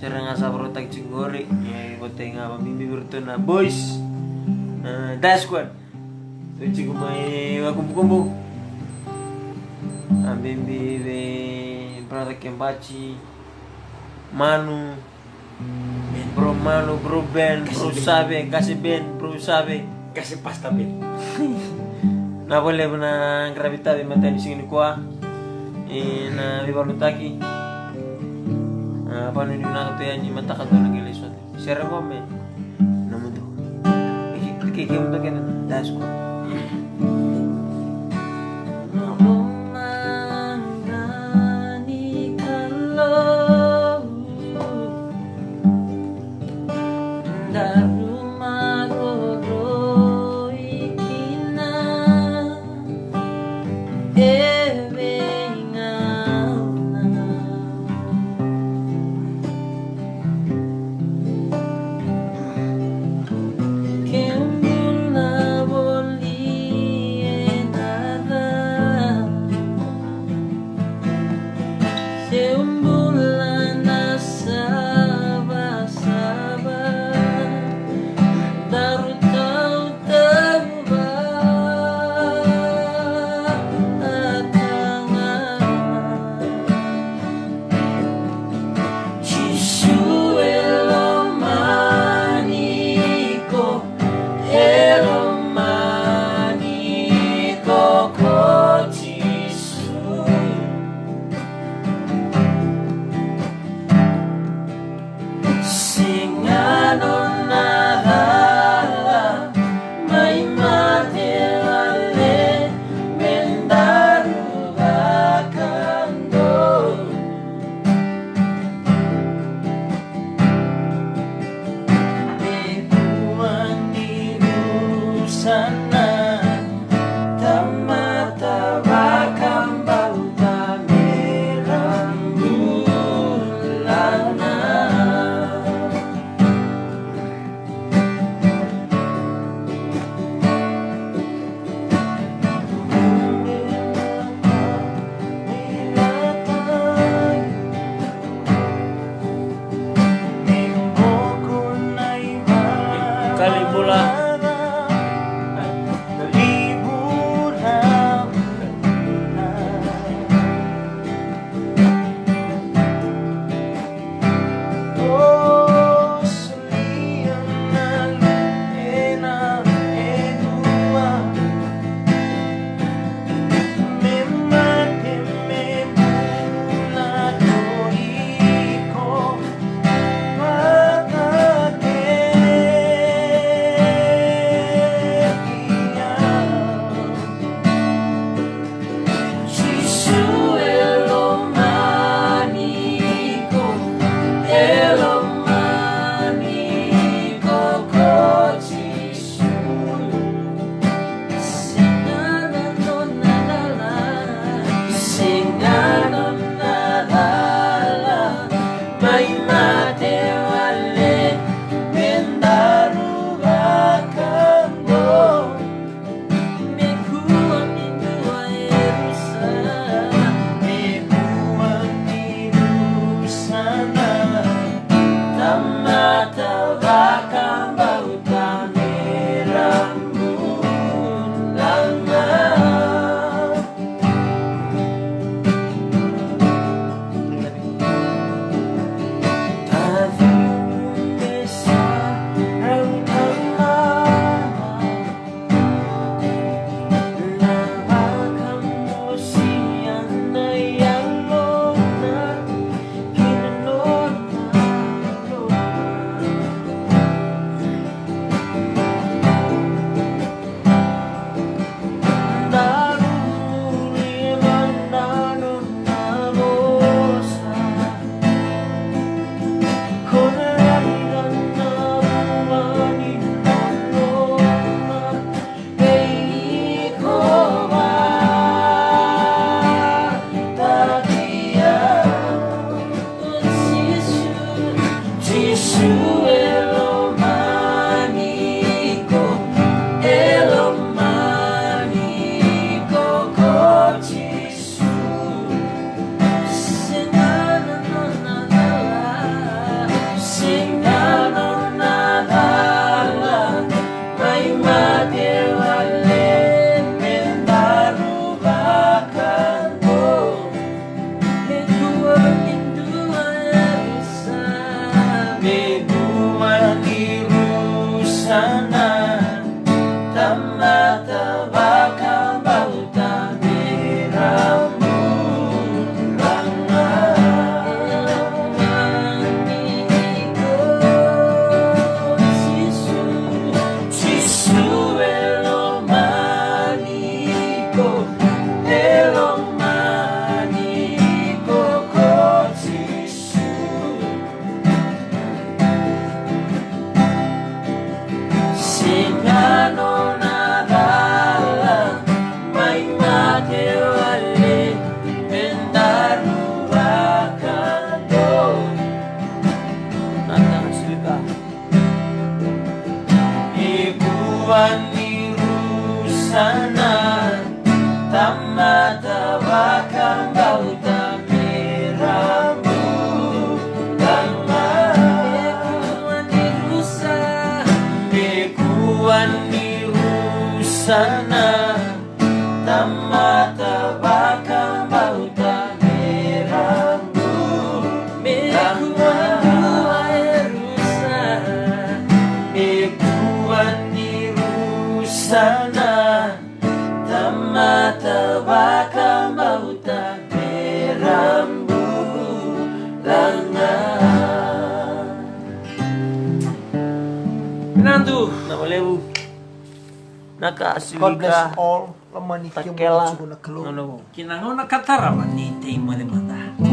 Serang asa protak cigori. Ya boteng apa mimpi bertuna boys. Dash squad. Tu cigu mai kumpul-kumpul. Bimbi be protak kempaci. Manu. Bro Manu, bro Ben, bro Sabe, kasih Ben, bro Sabe. Kasih pasta Ben. Na boleh na gravita di mata di sini kuah. Na bibalutaki. Apa nih na tu yang mata kata lagi lesot. Share kome. Namun tu. Kiki untuk kita das ko. Mikuani rusana tamata bakang bauta merambu lama. Mikuani rusa, mikuani rusana tamata bakang bauta merambu lama. Sana tamata bakang bauta merambu langa. Pinandu na malebu God bless nakasilika all. Lamani kiyo takela mo na kalo. ano Kinangona katara manite mo de manda.